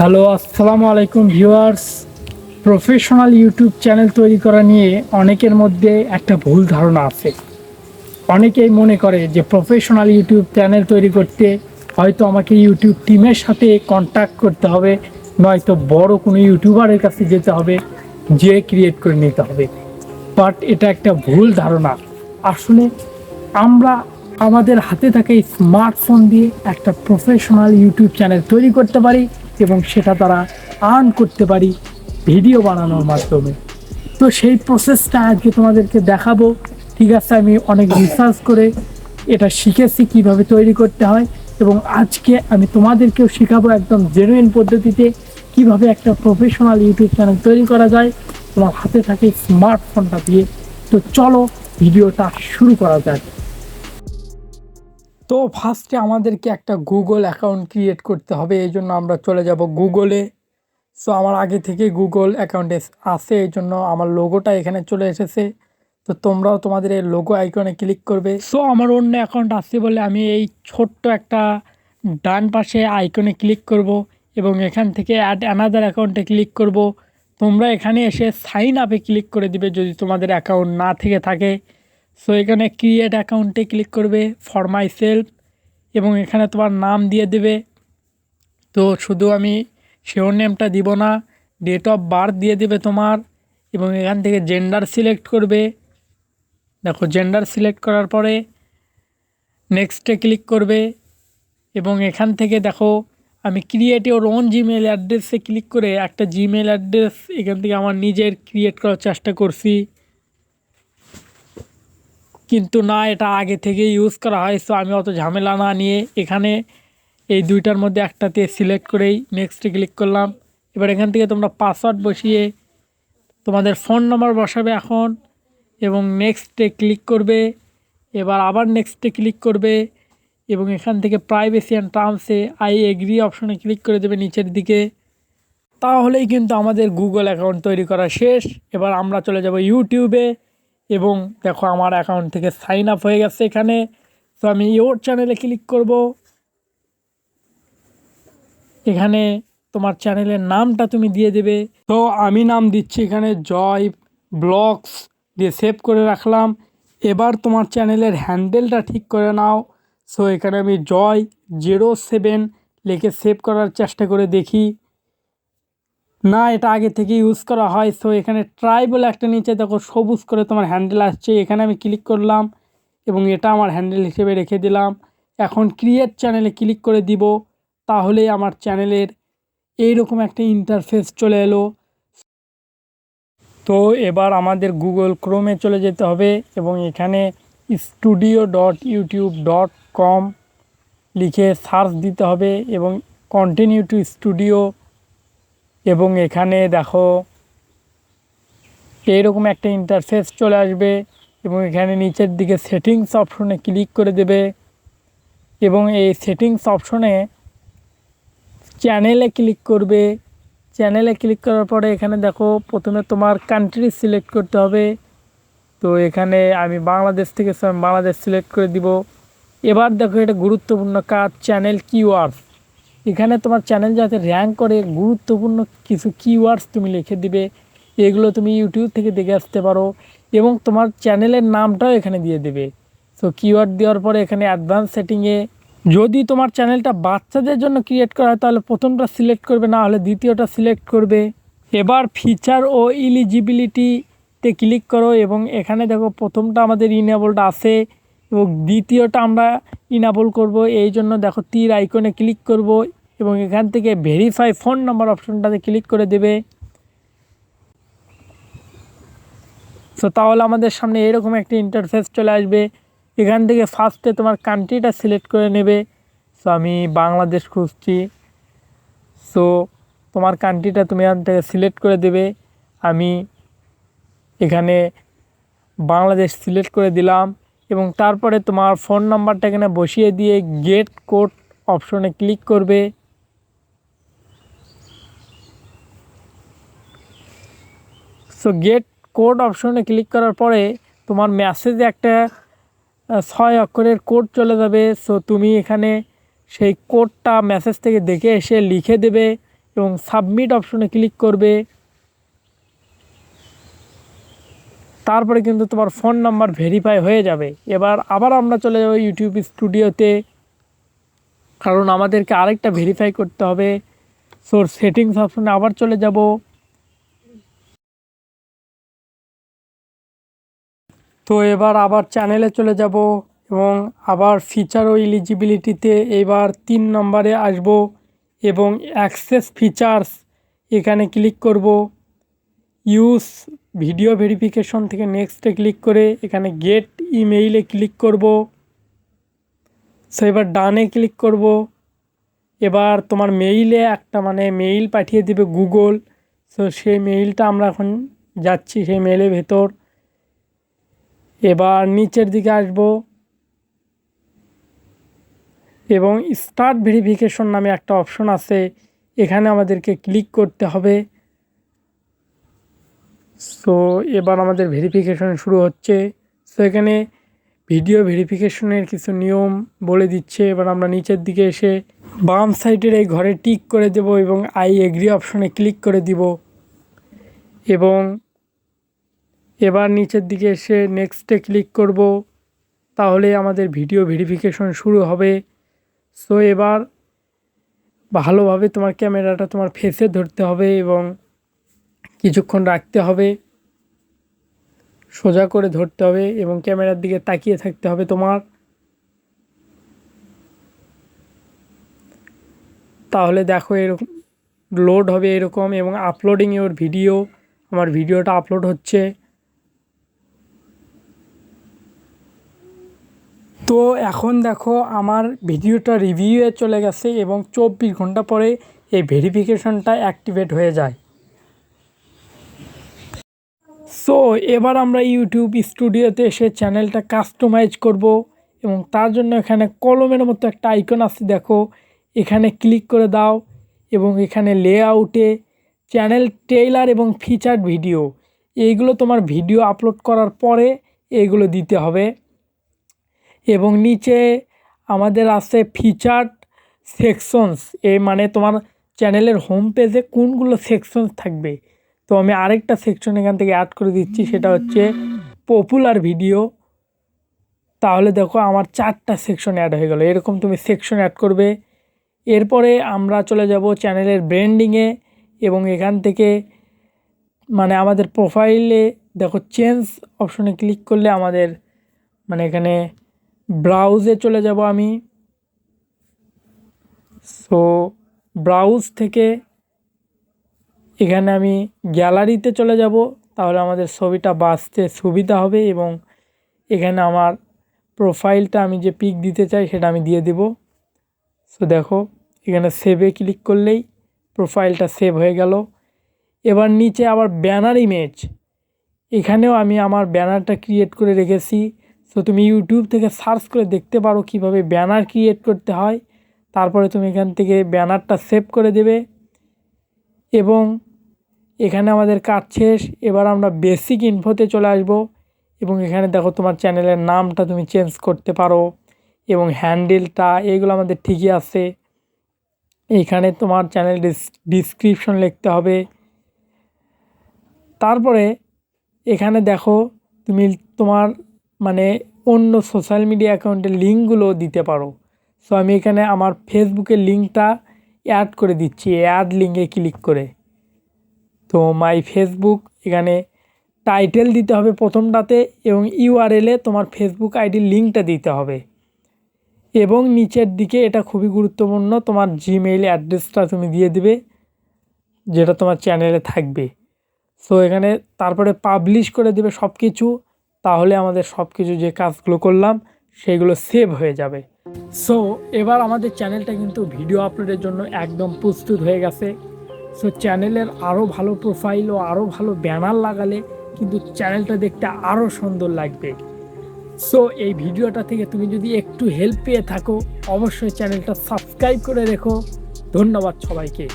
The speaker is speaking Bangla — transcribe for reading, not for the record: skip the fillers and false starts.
হ্যালো, আসসালামু আলাইকুম ভিউয়ার্স। প্রফেশনাল ইউটিউব চ্যানেল তৈরি করা নিয়ে অনেকের মধ্যে একটা ভুল ধারণা আছে। অনেকেই মনে করে যে প্রফেশনাল ইউটিউব চ্যানেল তৈরি করতে হয়তো আমাকে ইউটিউব টিমের সাথে কন্ট্যাক্ট করতে হবে, নয়তো বড় কোনো ইউটিউবারের কাছে যেতে হবে, যে ক্রিয়েট করে নিতে হবে। বাট এটা একটা ভুল ধারণা। আসলে আমরা আমাদের হাতে থাকা এই স্মার্টফোন দিয়ে একটা প্রফেশনাল ইউটিউব চ্যানেল তৈরি করতে পারি এবং সেটা তারা আর্ন করতে পারি ভিডিও বানানোর মাধ্যমে। তো সেই প্রসেসটা আজকে তোমাদেরকে দেখাবো। ঠিক আছে, আমি অনেক রিসার্চ করে এটা শিখেছি কিভাবে তৈরি করতে হয়, এবং আজকে আমি তোমাদেরকেও শেখাবো একদম জেনুইন পদ্ধতিতে কিভাবে একটা প্রফেশনাল ইউটিউব চ্যানেল তৈরি করা যায় তোমার হাতে থাকে স্মার্টফোনটা দিয়ে। তো চলো ভিডিওটা শুরু করা যাক। তো ফার্স্টে আমাদেরকে একটা গুগল অ্যাকাউন্ট ক্রিয়েট করতে হবে, এই জন্য আমরা চলে যাব গুগলে। সো আমার আগে থেকে গুগল অ্যাকাউন্ট আছে, এই জন্য আমার লোগোটা এখানে চলে এসেছে। তো তোমরাও তোমাদের এই লোগো আইকনে ক্লিক করবে। সো আমার অন্য অ্যাকাউন্ট আছে বলে আমি এই ছোট্ট একটা ডান পাশে আইকনে ক্লিক করব এবং এখান থেকে অ্যাড অ্যানাদার অ্যাকাউন্টে ক্লিক করব। তোমরা এখানে এসে সাইন আপে ক্লিক করে দিবে যদি তোমাদের অ্যাকাউন্ট না থেকে থাকে। সো এখানে ক্রিয়েট অ্যাকাউন্টে ক্লিক করবে ফর মাই সেলফ এবং এখানে তোমার নাম দিয়ে দেবে। তো শুধু আমি শিওর নেমটা দিব না, ডেট অফ বার্থ দিয়ে দেবে তোমার, এবং এখান থেকে জেন্ডার সিলেক্ট করবে। দেখো জেন্ডার সিলেক্ট করার পরে নেক্সটে ক্লিক করবে এবং এখান থেকে দেখো আমি ক্রিয়েট ইওর ওন জিমেল অ্যাড্রেসে ক্লিক করে একটা জিমেল অ্যাড্রেস এখান থেকে আমার নিজের ক্রিয়েট করার চেষ্টা করছি, কিন্তু না, এটা আগে থেকে ইউজ করা হয়। সো আমি অত ঝামেলা না নিয়ে এখানে এই দুইটার মধ্যে একটাতে সিলেক্ট করেই নেক্সটে ক্লিক করলাম। এবার এখান থেকে তোমরা পাসওয়ার্ড বসিয়ে তোমাদের ফোন নাম্বার বসাবে এখন এবং নেক্সটে ক্লিক করবে। এবার আবার নেক্সটে ক্লিক করবে এবং এখান থেকে প্রাইভেসি অ্যান্ড টার্মসে আই এগ্রি অপশনে ক্লিক করে দেবে নিচের দিকে। তাহলেই কিন্তু আমাদের গুগল অ্যাকাউন্ট তৈরি করা শেষ। এবার আমরা চলে যাব ইউটিউবে এবং দেখো আমার অ্যাকাউন্ট থেকে সাইন আপ হয়ে গেছে এখানে। তো আমি ইওর চ্যানেলে ক্লিক করব। এখানে তোমার চ্যানেলের নামটা তুমি দিয়ে দেবে। তো আমি নাম দিচ্ছি এখানে জয় ব্লগস দিয়ে সেভ করে রাখলাম। এবার তোমার চ্যানেলের হ্যান্ডেলটা ঠিক করে নাও। সো এখানে আমি জয়07 লিখে সেভ করার চেষ্টা করে দেখি, না, এটা আগে থেকে ইউজ করা হয়। সো এখানে ট্রাই বলে একটা নিচে দেখো সবুজ করে তোমার হ্যান্ডেল আসছে, এখানে আমি ক্লিক করলাম এবং এটা আমার হ্যান্ডেল হিসেবে রেখে দিলাম। এখন ক্রিয়েট চ্যানেলে ক্লিক করে দিব, তাহলেই আমার চ্যানেলের এইরকম একটা ইন্টারফেস চলে এলো। তো এবার আমাদের গুগল ক্রোমে চলে যেতে হবে এবং এখানে studio.youtube.com লিখে সার্চ দিতে হবে এবং কন্টিনিউ টু স্টুডিও, এবং এখানে দেখো এইরকম একটা ইন্টারফেস চলে আসবে এবং এখানে নিচের দিকে সেটিংস অপশনে ক্লিক করে দেবে এবং এই সেটিংস অপশনে চ্যানেলে ক্লিক করবে। চ্যানেলে ক্লিক করার পরে এখানে দেখো প্রথমে তোমার কান্ট্রি সিলেক্ট করতে হবে। তো এখানে আমি বাংলাদেশ থেকে বাংলাদেশ সিলেক্ট করে দিব। এবার দেখো এটা গুরুত্বপূর্ণ কাজ, চ্যানেল কিওয়ার্ডস। এখানে তোমার চ্যানেল যাতে র্যাঙ্ক করে গুরুত্বপূর্ণ কিছু কিওয়ার্ডস তুমি লিখে দিবে, এগুলো তুমি ইউটিউব থেকে দেখে আসতে পারো এবং তোমার চ্যানেলের নামটাও এখানে দিয়ে দেবে। সো কিওয়ার্ড দেওয়ার পরে এখানে অ্যাডভান্স সেটিংয়ে যদি তোমার চ্যানেলটা বাচ্চাদের জন্য ক্রিয়েট করা হয় তাহলে প্রথমটা সিলেক্ট করবে, না হলে দ্বিতীয়টা সিলেক্ট করবে। এবার ফিচার ও ইলিজিবিলিটিতে ক্লিক করো এবং এখানে দেখো প্রথমটা আমাদের ইনেবলড আছে এবং দ্বিতীয়টা আমরা ইনেবল করব, এই জন্য দেখো তীর আইকনে ক্লিক করব এবং এখান থেকে ভেরিফাই ফোন নাম্বার অপশনটাতে ক্লিক করে দেবে। সো তাহলে আমাদের সামনে এরকম একটা ইন্টারফেস চলে আসবে। এখান থেকে ফার্স্টে তোমার কান্ট্রিটা সিলেক্ট করে নেবে। সো আমি বাংলাদেশ খুঁজছি, সো তোমার কান্ট্রিটা তুমি এখান থেকে সিলেক্ট করে দেবে। আমি এখানে বাংলাদেশ সিলেক্ট করে দিলাম এবং তারপরে তোমার ফোন নাম্বারটা এখানে বসিয়ে দিয়ে গেট কোড অপশনে ক্লিক করবে। সো গেট কোড অপশনে ক্লিক করার পরে তোমার মেসেজে একটা 6 অক্ষরের কোড চলে যাবে। সো তুমি এখানে সেই কোডটা মেসেজ থেকে দেখে এসে লিখে দেবে এবং সাবমিট অপশনে ক্লিক করবে। তারপরে কিন্তু তোমার ফোন নাম্বার ভেরিফাই হয়ে যাবে। এবার আবার আমরা চলে যাব ইউটিউব স্টুডিওতে, কারণ আমাদেরকে আরেকটা ভেরিফাই করতে হবে। সো সেটিংস অপশনে আবার চলে যাব। তো এবার আবার চ্যানেলে চলে যাব এবং আবার ফিচার ও এলিজিবিলিটিতে এবার 3 নম্বরে আসব এবং অ্যাক্সেস ফিচার্স এখানে ক্লিক করব। ইউজ ভিডিও ভেরিফিকেশন থেকে নেক্সটে ক্লিক করে এখানে গেট ইমেইলে ক্লিক করব। সো এবার ডানে ক্লিক করব। এবার তোমার মেইলে একটা মেইল পাঠিয়ে দিবে গুগল। সো সেই মেইলটা আমরা এখন যাচ্ছি সেই মেইলের ভেতর। এবার নিচের দিকে আসব এবং স্টার্ট ভেরিফিকেশন নামে একটা অপশন আছে, এখানে আমাদেরকে ক্লিক করতে হবে। সো এবার আমাদের ভেরিফিকেশন শুরু হচ্ছে। সো এখানে ভিডিও ভেরিফিকেশনের কিছু নিয়ম বলে দিচ্ছে। এবার আমরা নিচের দিকে এসে বাম সাইডের এই ঘরে টিক করে দেব এবং আই এগ্রি অপশনে ক্লিক করে দিব এবং এবার নিচের দিকে এসে নেক্সটে ক্লিক করব। তাহলে আমাদের ভিডিও ভেরিফিকেশন শুরু হবে। সো এবার ভালোভাবে তোমার ক্যামেরাটা তোমার ফেসে ধরতে হবে এবং কিছুক্ষণ রাখতে হবে, সোজা করে ধরতে হবে এবং ক্যামেরার দিকে তাকিয়ে থাকতে হবে তোমার। তাহলে দেখো এরকম লোড হবে এরকম এবং আপলোডিং ইওর ভিডিও, আমার ভিডিওটা আপলোড হচ্ছে। তো এখন দেখো আমার ভিডিওটা রিভিউয়ে চলে গেছে এবং 24 ঘন্টা পরে এই ভেরিফিকেশনটা অ্যাক্টিভেট হয়ে যায়। সো এবার আমরা ইউটিউব স্টুডিওতে এসে চ্যানেলটা কাস্টমাইজ করব এবং তার জন্য এখানে কলমের মতো একটা আইকন আছে দেখো, এখানে ক্লিক করে দাও এবং এখানে লেআউটে চ্যানেল ট্রেইলার এবং ফিচার্ড ভিডিও, এইগুলো তোমার ভিডিও আপলোড করার পরে এইগুলো দিতে হবে। এবং নিচে আমাদের আছে ফিচার্ড সেকশনস, তোমার চ্যানেলের হোম পেজে কোনগুলো সেকশনস থাকবে। তো আমি আরেকটা সেকশন এখান থেকে অ্যাড করে দিচ্ছি, সেটা হচ্ছে পপুলার ভিডিও। তাহলে দেখো আমার 4টা সেকশন অ্যাড হয়ে গেল। এরকম তুমি সেকশন অ্যাড করবে। এরপরে আমরা চলে যাব চ্যানেলের ব্র্যান্ডিংয়ে এবং এখান থেকে আমাদের প্রোফাইলে দেখো চেঞ্জ অপশনে ক্লিক করলে আমাদের এখানে ব্রাউজে চলে যাব আমি। সো ব্রাউজ থেকে এখানে আমি গ্যালারিতে চলে যাব, তাহলে আমাদের ছবিটা বাছতে সুবিধা হবে এবং এখানে আমার প্রোফাইলটা আমি যে পিক দিতে চাই সেটা আমি দিয়ে দেব। সো দেখো এখানে সেভে ক্লিক করলেই প্রোফাইলটা সেভ হয়ে গেল। এবার নিচে আবার ব্যানার ইমেজ, এখানেও আমি আমার ব্যানারটা ক্রিয়েট করে রেখেছি। সো তুমি ইউটিউব থেকে সার্চ করে দেখতে পারো কিভাবে ব্যানার ক্রিয়েট করতে হয়। তারপরে তুমি এখান থেকে ব্যানারটা সেভ করে দেবে এবং এখানে আমাদের কাজ শেষ। এবার আমরা বেসিক ইনফোতে চলে আসব এবং এখানে দেখো তোমার চ্যানেলের নামটা তুমি চেঞ্জ করতে পারো এবং হ্যান্ডেলটা এগুলো আমাদের ঠিকই আছে। এখানে তোমার চ্যানেল ডিসক্রিপশন লিখতে হবে। তারপরে এখানে দেখো তুমি তোমার অন্য সোশ্যাল মিডিয়া অ্যাকাউন্টের লিঙ্কগুলো দিতে পারো। সো আমি এখানে আমার ফেসবুকের লিঙ্কটা অ্যাড করে দিচ্ছি, অ্যাড লিঙ্কে ক্লিক করে। তো মাই ফেসবুক এখানে টাইটেল দিতে হবে প্রথমটাতে এবং ইউআরএলে তোমার ফেসবুক আইডির লিঙ্কটা দিতে হবে এবং নিচের দিকে এটা খুবই গুরুত্বপূর্ণ, তোমার জিমেইল অ্যাড্রেসটা তুমি দিয়ে দিবে যেটা তোমার চ্যানেলে থাকবে। সো এখানে তারপরে পাবলিশ করে দেবে সব কিছু, তাহলে আমাদের সব কিছু যে কাজগুলো করলাম সেগুলো সেভ হয়ে যাবে। সো এবার আমাদের চ্যানেলটা কিন্তু ভিডিও আপলোডের জন্য একদম প্রস্তুত হয়ে গেছে। সো চ্যানেলের আরও ভালো প্রোফাইল ও আরও ভালো ব্যানার লাগালে কিন্তু চ্যানেলটা দেখতে আরও সুন্দর লাগবে। সো এই ভিডিওটা থেকে তুমি যদি একটু হেল্প পেয়ে থাকো অবশ্যই চ্যানেলটা সাবস্ক্রাইব করে রেখো। ধন্যবাদ সবাইকে।